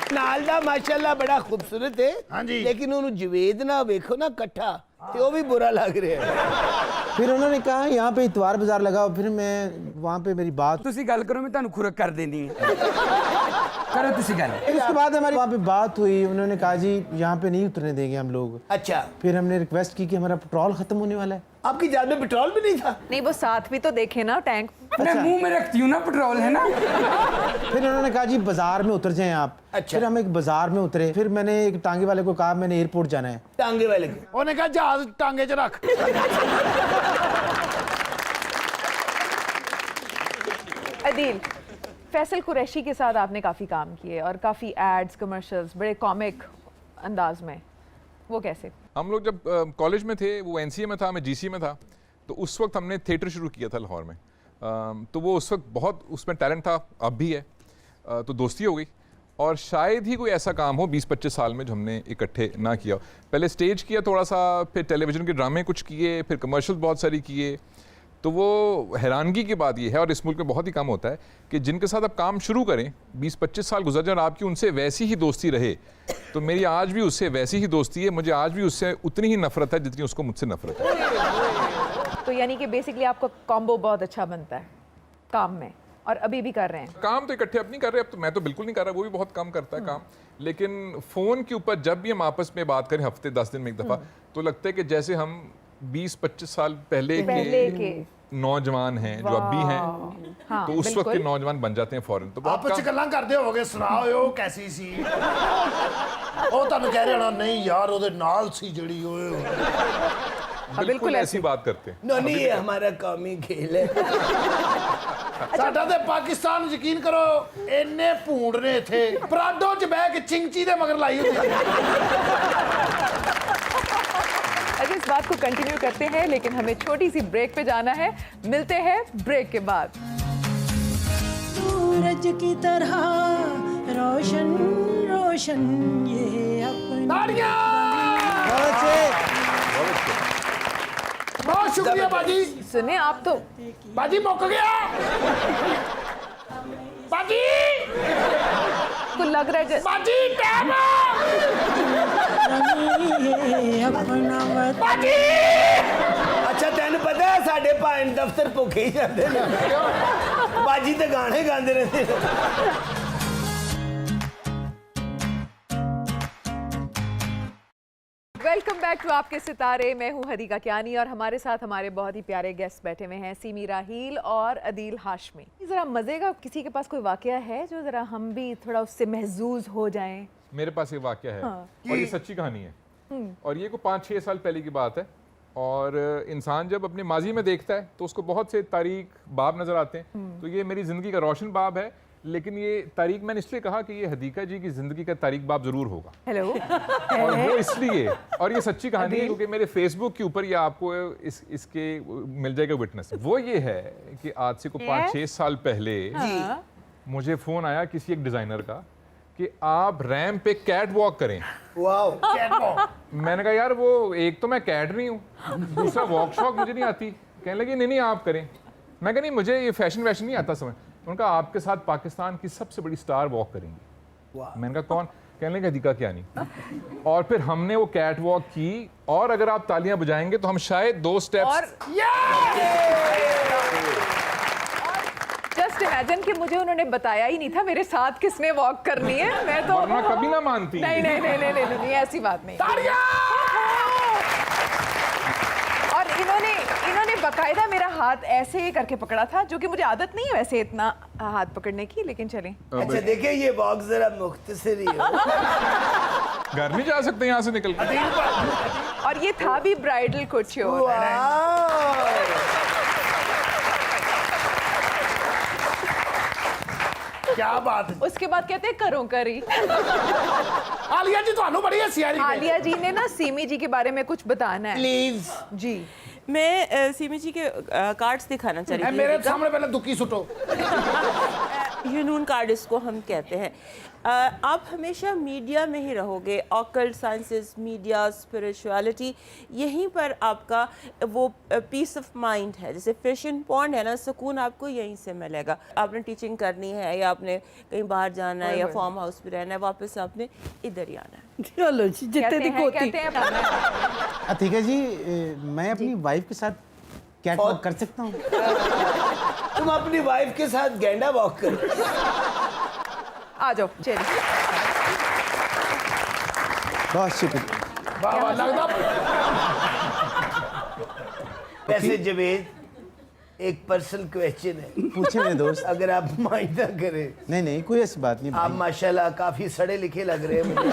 नाल दा माशाल्लाह बड़ा खूबसूरत है। हाँ जी। लेकिन उन्होंने जवेद ना देखो ना कट्ठा तो वो भी बुरा लग रहा है। फिर उन्होंने कहा यहाँ पे इतवार बाजार लगा। फिर मैं वहाँ पे मेरी बात, ਤੁਸੀਂ ਗੱਲ ਕਰੋ, मैं ਤੁਹਾਨੂੰ खुरक कर देनी है। करो ਤੁਸੀਂ ਗੱਲ। फिर उसके बाद हमारी वहाँ पे बात हुई। उन्होंने कहा जी यहाँ पे नहीं उतरने देंगे हम लोग। अच्छा फिर हमने रिक्वेस्ट की कि हमारा पेट्रोल खत्म होने वाला है। आपकी जान में पेट्रोल भी नहीं था? नहीं वो साथ भी तो देखे ना टैंक। मैं मुंह में रखती हूँ ना पेट्रोल, है ना। फिर उन्होंने कहा जी बाजार में उतर जाएं आप। अच्छा। फिर हम एक बाजार में उतरे। फिर मैंने एक टांगे वाले को कहा मैंने एयरपोर्ट जाना है। टांगे वाले को ਉਹਨੇ ਕਿਹਾ ਜਹਾਜ਼ ਟਾਂਗੇ 'ਚ ਰੱਖ। अदील, फैसल कुरैशी के साथ आपने काफ़ी काम किए और काफ़ी एड्स, कमर्शियल्स, बड़े कॉमिक अंदाज में, वो कैसे? हम लोग जब कॉलेज में थे, वो एनसीए में था, मैं जीसी में था, तो उस वक्त हमने थिएटर शुरू किया था लाहौर में। तो वो उस वक्त बहुत उसमें टैलेंट था, अब भी है। तो दोस्ती हो गई और शायद ही कोई ऐसा काम हो 20-25 साल में जो हमने इकट्ठे ना किया। पहले स्टेज किया थोड़ा सा, फिर टेलीविज़न के ड्रामे कुछ किए, फिर कमर्शियल बहुत सारी किए। तो वो हैरानगी की बात ये है, और इस मुल्क में बहुत ही कम होता है, कि जिनके साथ आप काम शुरू करें 20-25 साल गुजर जाए और आपकी उनसे वैसी ही दोस्ती रहे। तो मेरी आज भी उससे वैसी ही दोस्ती है, मुझे आज भी उससे उतनी ही नफरत है जितनी उसको मुझसे नफरत है। तो यानी कि बेसिकली आपका कॉम्बो बहुत अच्छा बनता है काम में, और अभी भी कर रहे हैं। काम तो इकट्ठे अब नहीं कर रहे, अब तो मैं तो बिल्कुल नहीं कर रहा, वो भी बहुत कम करता है काम। लेकिन फ़ोन के ऊपर जब भी हम आपस में बात करें हफ्ते 10 दिन में एक दफ़ा, तो लगता है कि जैसे हम 20-25 साल पहले के नौजवान हैं जो अब भी हैं। हाँ, तो उस वक्त के नौजवान बन जाते हैं फौरन। तो बहुत आपस 'ਚ ਗੱਲਾਂ ਕਰਦੇ ਹੋਵੋਗੇ, ਸੁਣਾਓ ਉਹ ਕੈਸੀ ਸੀ। ਉਹ ਤੁਹਾਨੂੰ ਕਹਿ ਰਿਹਾ ਨਹੀਂ ਯਾਰ ਉਹਦੇ ਨਾਲ ਸੀ ਜਿਹੜੀ ਉਹ। बिल्कुल ऐसी बात करते हैं। नहीं ये हमारा कौमी खेल है। ਸਾਡਾ ਤੇ ਪਾਕਿਸਤਾਨ ਯਕੀਨ ਕਰੋ ਇੰਨੇ ਭੂੰਡ ਨੇ ਇੱਥੇ ਪਰਾਡੋ 'ਚ ਬਹਿ ਕੇ ਚਿੰਗਚੀ ਦੇ ਮਗਰ ਲਾਈ ਹੁੰਦੀ ਹੈ। अभी इस बात को कंटिन्यू करते हैं, लेकिन हमें छोटी सी ब्रेक पे जाना है। मिलते हैं ब्रेक के बाद। सूरज की तरह रोशन रोशन ये अपना। ताड़ियां! बहुत शुक्रिया बाजी। सुने आप तो बाजी मुक गया। बाजी को लग रहा है बाजी टाइम बाजी। अच्छा तेन पता है साढ़े पाइन दफ्तर भुखे ही जाते हैं। बाजी तो गाने गाते रहते हैं। वेलकम बैक टू आपके सितारे। मैं हूं हदीका कियानी और हमारे साथ हमारे बहुत ही प्यारे गेस्ट बैठे हुए हैं, सीमी राहील और अदील हाशमी। जरा मजे का किसी के पास कोई वाकया है जो जरा हम भी थोड़ा उससे महजूज हो जाएं? मेरे पास एक वाकया है। हाँ। और ये सच्ची कहानी है और ये को 5-6 साल पहले की बात है। और इंसान जब अपने माजी में देखता है तो उसको बहुत से तारीख बाब नजर आते हैं। तो ये मेरी जिंदगी का रोशन बाब है, लेकिन ये तारीख मैंने इसलिए कहा कि ये हदीका जी की जिंदगी का तारीख बाब जरूर होगा। हेलो। और वो इसलिए, और ये सच्ची कहानी है क्योंकि मेरे फेसबुक के ऊपर ये आपको इसके मिल जाएगा विटनेस। वो ये है कि आज से को 5-6 साल पहले मुझे फोन आया किसी एक डिजाइनर का कि आप रैम पे कैट वॉक करें। Wow, catwalk. मैंने कहा यार वो एक तो मैं कैट नहीं हूँ, दूसरा वॉक शॉक मुझे नहीं आती। कहने लगी नहीं आप करें। मैं कहा नहीं मुझे ये फैशन वैशन नहीं आता समझ। उनका आपके साथ पाकिस्तान की सबसे बड़ी स्टार वॉक करेंगी। मैंने कहा कौन? कहने लगे हदीका कियानी। और फिर हमने वो कैट वॉक की और अगर आप तालियां बजाएंगे तो हम शायद 2 स्टेप्स। जस्ट जस्ट इमेजिन कि मुझे उन्होंने बताया ही नहीं था मेरे साथ किसने वॉक करनी है। मैं तो वरना कभी ना मानती। नहीं नहीं नहीं नहीं नहीं, नहीं ऐसी बात नहीं। और इन्होंने बकायदा मेरा हाथ ऐसे करके पकड़ा था, जो कि मुझे आदत नहीं है वैसे इतना हाथ पकड़ने की, लेकिन चलें। अच्छा देखिए ये बॉक्स जरा मुख्तसर ही हो। घर नहीं जा सकते यहाँ से निकल के। और ये था भी ब्राइडल कुछोर। क्या बात है। उसके बाद कहते हैं करो करी। आलिया जी ਤੁਹਾਨੂੰ बड़ी हंसी आ रही है। आलिया जी ने ना सीमी जी के बारे में कुछ बताना है। प्लीज जी मैं सीमी जी के कार्ड्स दिखाना चाह रही थी। मेरे सामने पहले दुखी सुटो। यूनून कार्ड इसको हम कहते हैं। आप हमेशा मीडिया में ही रहोगे, ऑकल्ट साइंसेस, मीडिया, स्पिरिचुअलिटी, यहीं पर आपका वो पीस ऑफ माइंड है। जैसे फिश इन पॉन्ड है ना, सुकून आपको यहीं से मिलेगा। आपने टीचिंग करनी है या आपने कहीं बाहर जाना है या फार्म हाउस पे रहना है, वापस आपने इधर ही आना है। चलो जी जितने दिखोती। अतिका जी, मैं अपनी वाइफ के साथ कैट वॉक कर सकता हूँ? तुम अपनी वाइफ के साथ गेंडा वॉक करो। आ जाओ चलिए। बहुत शुक्रिया। वाह वाह लगदा। वैसे जवेद एक पर्सनल क्वेश्चन है। पूछे मेरे दोस्त। अगर आप माइंड ना करें। नहीं कोई ऐसी बात नहीं आप भाई। माशाल्लाह काफी सड़े लिखे लग रहे हैं मुझे।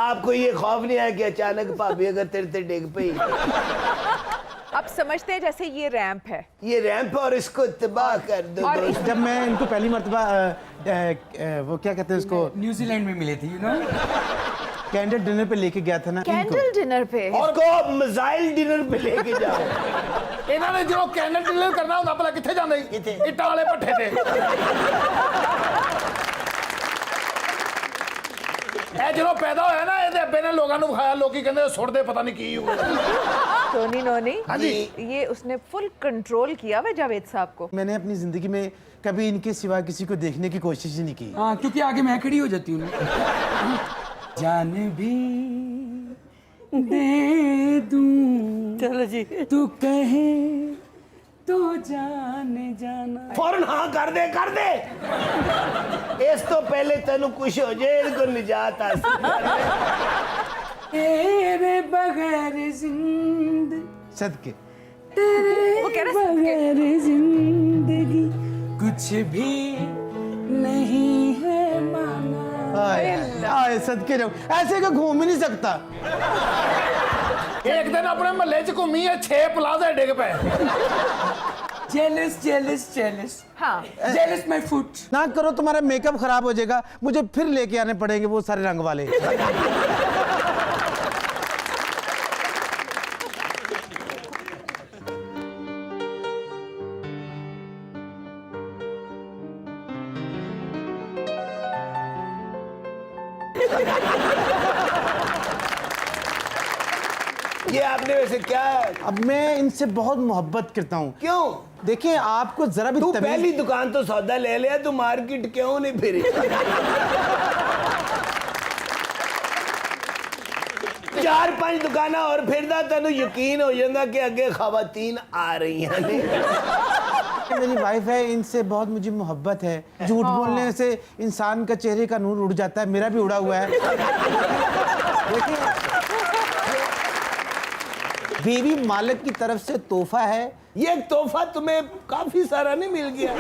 आपको ये खौफ नहीं आया कि अचानक भाभी अगर तेरे ते डिग पई? आप समझते हैं जैसे ये रैंप है, ये रैंप और इसको तबाह कर दो। और दोस्त। जब मैं इनको पहली मर्तबा वो क्या कहते हैं उसको, न्यूजीलैंड में मिले थे, कैंडल डिनर पे लेके गया था ना कैंडल डिनर पे। और को मिसाइल डिनर पे लेके जाओ। ਇਹਨਾਂ ਨੇ ਜਦੋਂ ਕੈਨਲ ਡਿਲੀਵਰ ਕਰਨਾ ਹੁੰਦਾ ਭਲਾ ਕਿੱਥੇ ਜਾਂਦੇ ਸੀ? ਕਿੱਥੇ? ਇੱਟਾਂ ਵਾਲੇ ਭੱਠੇ ਤੇ। ਇਹ ਜਦੋਂ ਪੈਦਾ ਹੋਇਆ ਨਾ ਇਹਦੇ ਅੱਬੇ ਨੇ ਲੋਕਾਂ ਨੂੰ ਵਿਖਾਇਆ, ਲੋਕੀ ਕਹਿੰਦੇ ਸੁੱਟਦੇ ਪਤਾ ਨਹੀਂ ਕੀ ਹੋਊਗਾ। टोनी नोनी, हाँ जी। ये उसने फुल कंट्रोल किया हुआ जावेद साहब को। मैंने अपनी जिंदगी में कभी इनके सिवा किसी को देखने की कोशिश ही नहीं की। हाँ, क्योंकि आगे मैं खड़ी हो जाती हूँ ना। जान भी दे दूं चलो जी तू कहे तो जाने जाना। फौरन हाँ कर दे कर दे। इस तो पहले तेनू कुछ हो जाए, इनको निजात हासिल कर ले। तेरे बगैर जिंदगी, सदके वो कह तेरे रहा है बगैर जिंदगी कुछ भी नहीं है माना। आए सदके जाओ, ऐसे का घूम ही नहीं सकता। ਇੱਕ ਦਿਨ ਆਪਣੇ ਮਹੱਲੇ 'ਚ ਘੁੰਮੀ ਹੈ 6 ਪਲਾਜ਼ੇ ਡਿੱਗ ਪਏ। जेलस जेलस जेलस, हाँ जेलस माय फुट। ना करो, तुम्हारा मेकअप खराब हो जाएगा, मुझे फिर लेके आने पड़ेंगे वो सारे रंग वाले। ये आपने वैसे क्या? अब मैं इनसे बहुत मोहब्बत करता हूँ। क्यों? देखिए आपको जरा भी तू तमीज- पहली दुकान तो सौदा ले लिया, तू मार्केट क्यों नहीं फिरी? 4-5 दुकाना और फिरदा तेन यकीन हो जाता कि अगे खवातीन आ रही हैं। मेरी वाइफ है, इनसे बहुत मुझे मोहब्बत है। झूठ बोलने से इंसान का चेहरे का नूर उड़ जाता है, मेरा भी उड़ा हुआ है। देखिए बीवी मालिक की तरफ से तोहफा है। ये तोहफा तुम्हें काफी सारा नहीं मिल गया?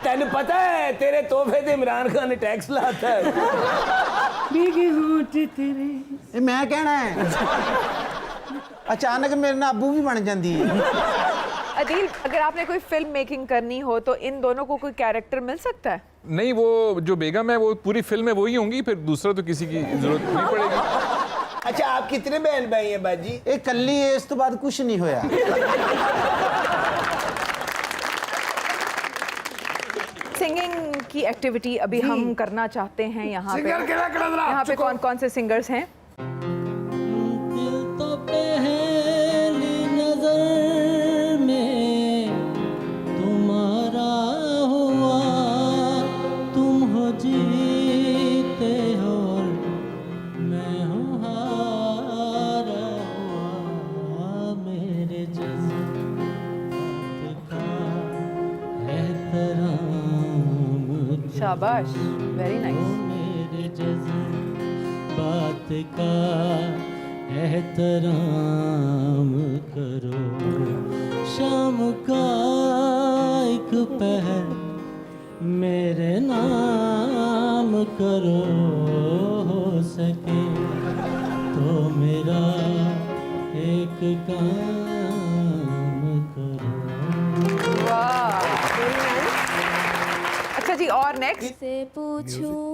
तेन पता है तेरे तोहफे से इमरान खान टैक्स लाता है। भीगे होंठ तेरे। ये मैं कहना है। अचानक मेरे ना अबू भी बन जाती है। अदील, अगर आपने कोई फिल्म मेकिंग करनी हो तो इन दोनों को कोई कैरेक्टर मिल सकता है? नहीं, वो जो बेगम है वो पूरी फिल्म में वही होंगी, फिर दूसरा तो किसी की जरूरत नहीं पड़ेगी। अच्छा आप कितने बहन भाई हैं बाजी? एक कल्ली है, इस तो बाद कुछ नहीं होया। सिंगिंग की एक्टिविटी अभी हम करना चाहते हैं यहाँ पे। सिंगर केड़ा केड़ा जरा यहाँ पे कौन कौन से सिंगर्स हैं? दिल तो पहली नजर में तुम्हारा हुआ, तुम हो जीते हो और मैं हूँ हारा हुआ। मेरे जज्बात का है एहतराम करो, शाबाश, वेरी नाइस। मेरे जज्बात का एहतराम करो, शाम का एक पहर मेरे नाम करो, हो सके तो मेरा एक काम करो। वाह, वेरी नाइस। अच्छा जी, और नेक्स्ट। से पूछूं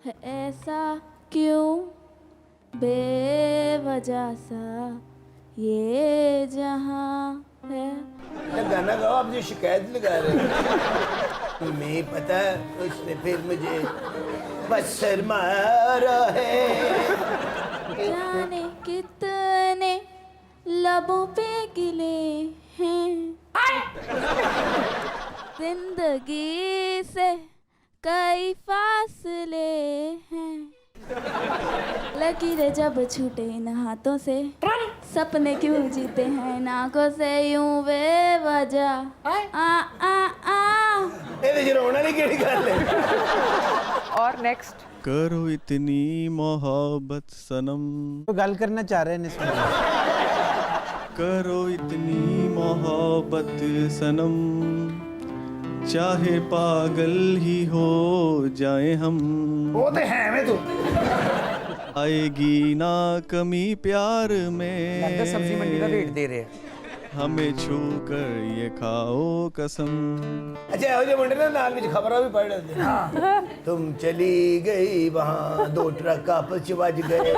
है ऐसा क्यों बेवजह सा ये जहां है। ये गाना गाओ, आप जो शिकायत लगा रहे हैं। तुम्हें पता है उसने फिर मुझे पत्थर मारा है। जाने कितने लबों पे गिले हैं, जिंदगी से कई फासले हैं, लकीरें जब छूटे इन हाथों से, सपने क्यों जीते हैं इन आंखों से यूं बेवजह। आ आ आ ਇਹਦੇ ਚ ਰੋਣਾ ਨਹੀਂ ਕਿਹੜੀ ਗੱਲ ਹੈ। और नेक्स्ट। करो इतनी मोहब्बत सनम, तो गल करना चाह रहे हैं इसमें। करो इतनी मोहब्बत सनम, चाहे पागल ही हो जाए हम, ਉਹ ਤੇ ਹੈ ਵੇ ਤੂੰ आएगी ना कमी प्यार में, सब्जी मंडी का रेट दे रहे हैं। हमें छू कर ये खाओ कसम। अच्छा ਇਹੋ ਜਿਹੇ ਮੁੰਡੇ ਨਾਲ ਨਾਲ ਵਿੱਚ ਖਬਰਾਂ ਵੀ ਪੜ੍ਹ ਲੈਂਦੇ ਹਾਂ। तुम चली गई वहाँ, दो ट्रक आपस ਚ ਵੱਜ गए।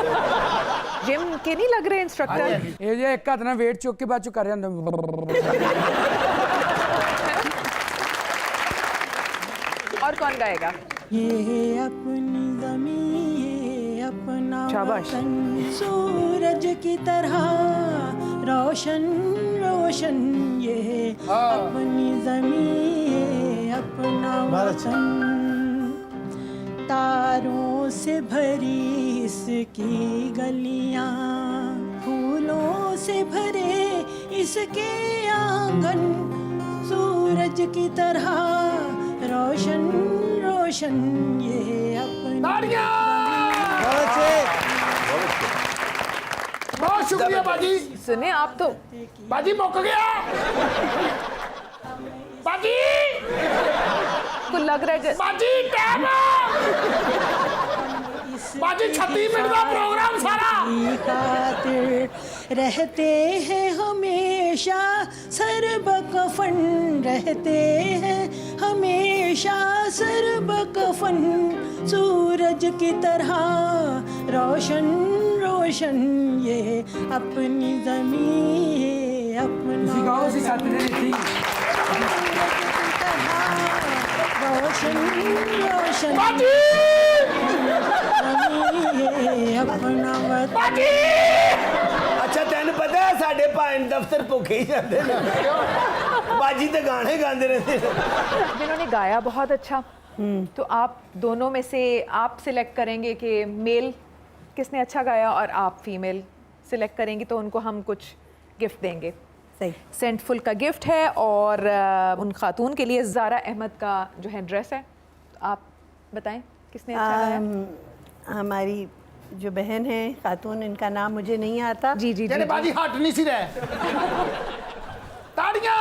जिम के नहीं लग रहे इंस्ट्रक्टर। ਇਹ ਜੇ ਇੱਕ ਹੱਥ ਨਾਲ weight ਚੁੱਕ ਕੇ ਬਾਅਦ ਚ ਕਰ ਜਾਂਦਾ। और कौन गाएगा? ये अपनी ज़मीं, ये अपना शाबाश। वतन, सूरज की तरह रोशन रोशन, ये अपनी ज़मीं, ये अपना वतन, तारों से भरी इसकी गलियां, फूलों से भरे इसके आंगन, सूरज की तरह रोशन रोशन, ये अपना। बहुत शुक्रिया बाजी। सुने आप तो बाजी मुक गया। बाजी को लग रहा है बाजी टाइम। बाजी 36 मिनट का प्रोग्राम सारा। खातिर रहते हैं हमेशा सरबकफन, रहते हैं हमेशा सरबकफन, सूरज की तरह रोशन रोशन, ये अपनी ज़मीं, ये अपना रोशन रोशन, अपना वतन। अच्छा ਤੈਨੂੰ ਪਤਾ ਹੈ ਸਾਡੇ ਪਾਇੰਟ ਦਫ਼ਤਰ ਭੁੱਖੇ ਹੀ ਜਾਂਦੇ ਨੇ। ਬਾਜੀ ਤੇ ਗਾਣੇ ਗਾਉਂਦੇ ਰਹਿੰਦੇ ਨੇ। जिन्होंने गाया बहुत अच्छा, तो आप दोनों में से आप सिलेक्ट करेंगे कि मेल किसने अच्छा गाया और आप फीमेल सिलेक्ट करेंगी, तो उनको हम कुछ गिफ्ट देंगे। सही। सेंटफुल का गिफ्ट है और उन खातून के लिए ज़ारा अहमद का जो है ड्रेस है। तो आप बताएं किसने अच्छा गाया? हमारी जो बहन है खातून, इनका नाम मुझे नहीं आता। जी जी जी, बाजी हट नहीं सी रहे। ताड़ियां।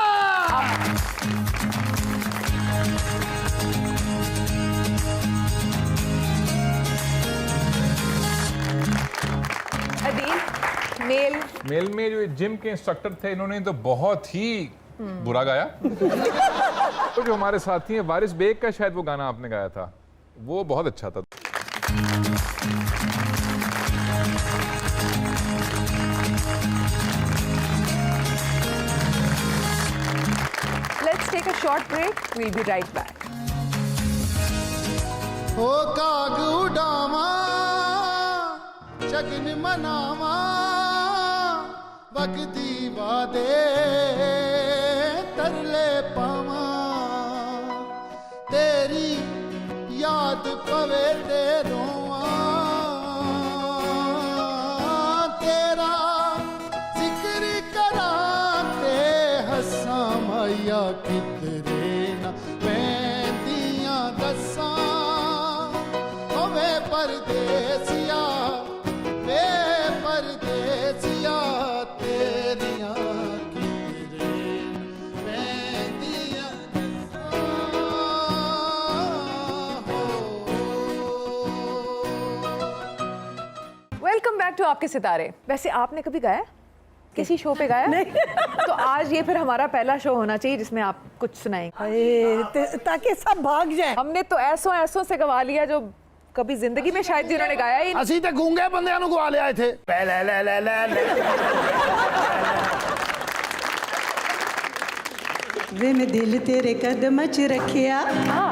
मेल में जो जिम के इंस्ट्रक्टर थे, इन्होंने तो बहुत ही बुरा गाया। तो जो हमारे साथी हैं, वारिस बेग का शायद वो गाना आपने गाया था, वो बहुत अच्छा था। Let's take a short break. We'll be right back. ओ काग उड़ावा, शगन मनावा, वगदी वादे तरले पावा, तेरी याद पवे ते रोवा, तेरा जिक्र करा ते हंसा माया किते किधरे ना पैंदियां दसां होवे परदेसिया वे परदेसिया तेरियां किधरे ना पैंदियां वेलकम बैक टू आपके सितारे। वैसे आपने कभी गाया किसी शो पे गाया? नहीं। तो आज ये फिर हमारा पहला शो होना चाहिए जिसमें आप कुछ सुनाएंगे ताकि सब भाग जाए। हमने तो ऐसों ऐसों से गवा लिया जो कभी जिंदगी में शायद जिन्होंने गाया ही नहीं। ਅਸੀਂ ਤੇ ਗੂੰਗੇ ਬੰਦਿਆਂ ਨੂੰ ਗਵਾ ਲਿਆ ਇੱਥੇ ਲੈ ਲੈ ਲੈ ਲੈ वे मैं दिल तेरे कदम च रखिया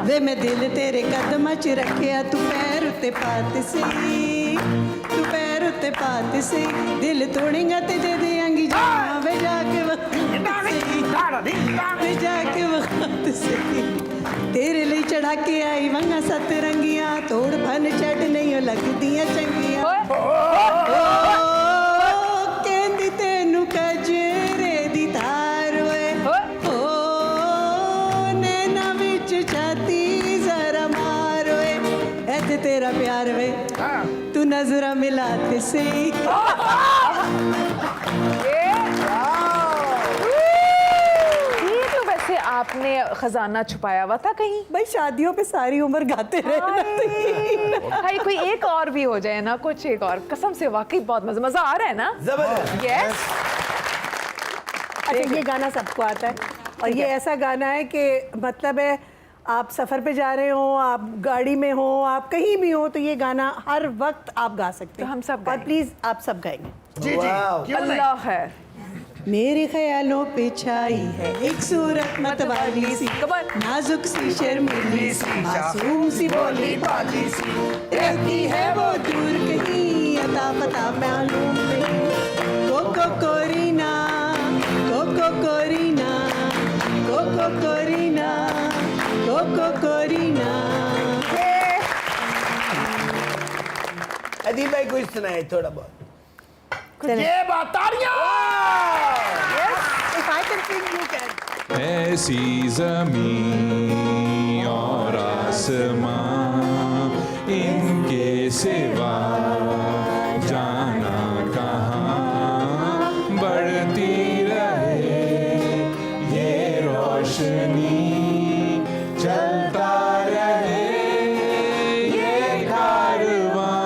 वे मैं दिल तेरे कदम च रखिया तू पैर उत्ते पात सी तू पैर उत्ते पात सी दिल तोड़ेगा ते दे देंगी जान वे जाके वक्त वे जाके वक्त से तेरे लिए चढ़ा के आई वंगा सत रंगियां तोड़ फन चढ़ नहीं लगदियां चंगियां कहंदी तेनू कजरे दी तार वे तेरा प्यार वे तू नजरा मिलाते से तो वैसे आपने खजाना छुपाया हुआ था कहीं? भाई शादियों पे सारी उम्र गाते रहे। भाई कोई एक और भी हो जाए ना, कुछ एक और कसम से वाकई बहुत मजा आ रहा है ना। जबरदस्त। यस। अच्छा ये गाना सबको आता है और ये ऐसा गाना है कि मतलब है आप सफ़र पे जा रहे हो, आप गाड़ी में हो, आप कहीं भी हो तो ये गाना हर वक्त आप गा सकते हैं। तो हम सब और प्लीज आप सब गाएंगे। जी जी क्यों नहीं? अल्लाह है। मेरे ख्यालों पे छाई है एक सूरत मतवाली सी नाजुक सी शर्मीली सी मासूम सी बोली बाली सी रहती है वो दूर कहीं अता पता मालूम नहीं कोको कोरीना कोको कोरीना कोको कोरीना कोको कोरीना। अदीब भाई कुछ सुनाए थोड़ा बहुत। ये बात तालियां। If I can sing, you can. ऐसी ज़मीं और आसमां इनके सिवा जाना कहाँ बढ़ती रहे ये रोशनी चलता रहे ये कारवां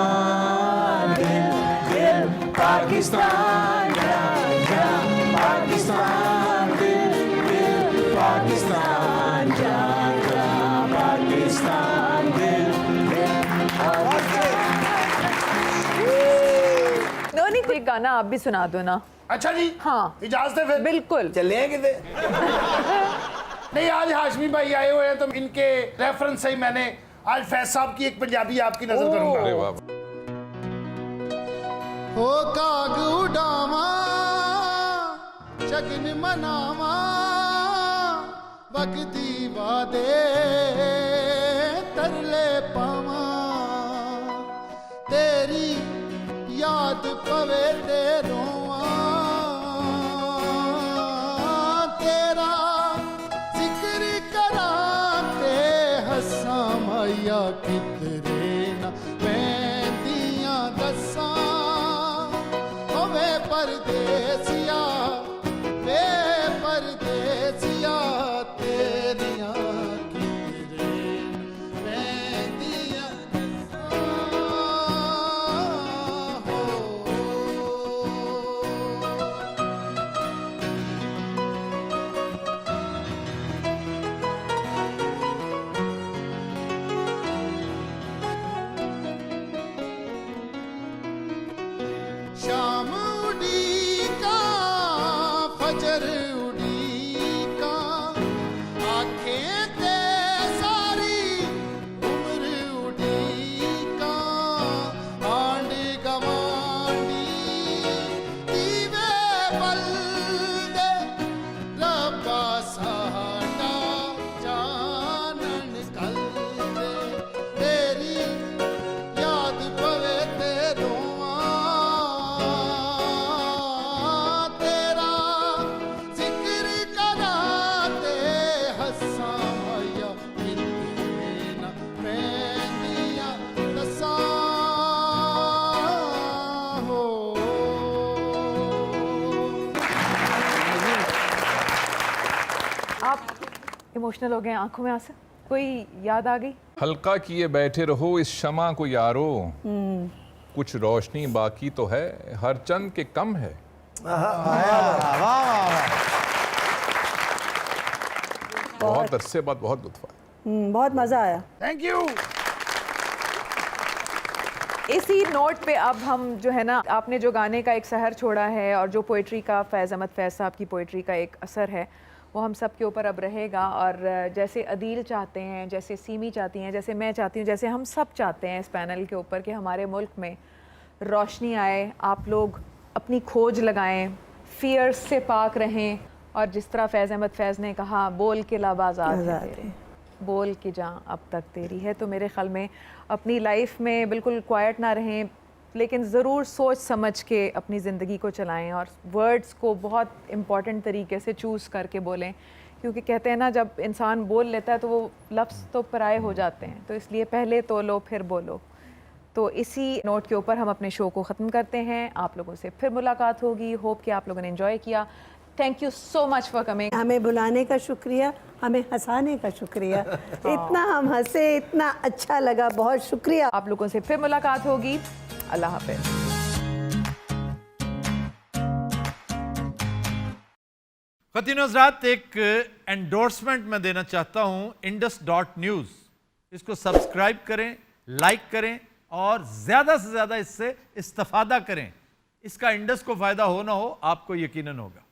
दिल दिल पाकिस्तान जा जा पाकिस्तान दिल दिल पाकिस्तान जा जा पाकिस्तान दिल नोनी कोई गाना आप भी सुना दो ना। अच्छा जी हाँ इजाजत है फिर बिल्कुल। चले हैं किधर? नहीं आज हाशमी भाई आए हुए हैं तो इनके रेफरेंस से ही मैंने आज फैज साहब की एक पंजाबी आपकी नजर करूंगा। अरे वाह हो काग उड़ावा शगन मनावा वक्ती वादे तरले पावा तेरी याद पवे ते रोवा तेरा जिक्र करा ते हसा माया किधरे ना पैंदियां दसां होवे परदेसिया वे परदेसिया तेरियां किधरे पैंदियां शाम उड़ी का इमोशनल हो गए, आंखों में आंसू, कोई याद आ गई? हल्का किए बैठे रहो इस शमा को यारो, कुछ रोशनी बाकी तो है, हर चंद के कम है। बहुत अरसे बाद बहुत लुत्फ आया। बहुत मजा आया। Thank you. इसी नोट पे अब हम जो है ना, आपने जो गाने का एक सहर छोड़ा है और जो पोइट्री का फैज़ अहमद फैज़ साहब की पोइट्री का एक असर है, वो हम सब के ऊपर अब रहेगा। और जैसे अदील चाहते हैं, जैसे सीमी चाहती हैं, जैसे मैं चाहती हूँ, जैसे हम सब चाहते हैं इस पैनल के ऊपर कि हमारे मुल्क में रोशनी आए, आप लोग अपनी खोज लगाएं, फियर्स से पाक रहें। और जिस तरह फैज़ अहमद फैज़ ने कहा, बोल के लाबाज़ात है तेरे, बोल की जान अब तक तेरी है। तो मेरे ख्याल में अपनी लाइफ में बिल्कुल क्वाइट ना रहें, लेकिन ज़रूर सोच समझ के अपनी ज़िंदगी को चलाएं और वर्ड्स को बहुत इम्पॉर्टेंट तरीके से चूज़ करके बोलें, क्योंकि कहते हैं ना, जब इंसान बोल लेता है तो वो लफ्ज़ तो पराए हो जाते हैं, तो इसलिए पहले तो लो फिर बोलो। तो इसी नोट के ऊपर हम अपने शो को ख़त्म करते हैं। आप लोगों से फिर मुलाकात होगी। होप कि आप लोगों ने एंजॉय किया। Thank you so much for coming. हमें बुलाने का शुक्रिया, हमें हंसाने का शुक्रिया। इतना हम हंसे, इतना अच्छा लगा, बहुत शुक्रिया। आप लोगों से फिर मुलाकात होगी। अल्लाह हाफ़िज़। ख़वातीन और हज़रात, एक एंडोर्समेंट मैं देना चाहता हूँ indus.news। इसको सब्सक्राइब करें, लाइक करें और ज़्यादा से ज़्यादा इससे इस्तेफादा करें। इसका इंडस को फ़ायदा हो ना हो, आपको यकीनन होगा।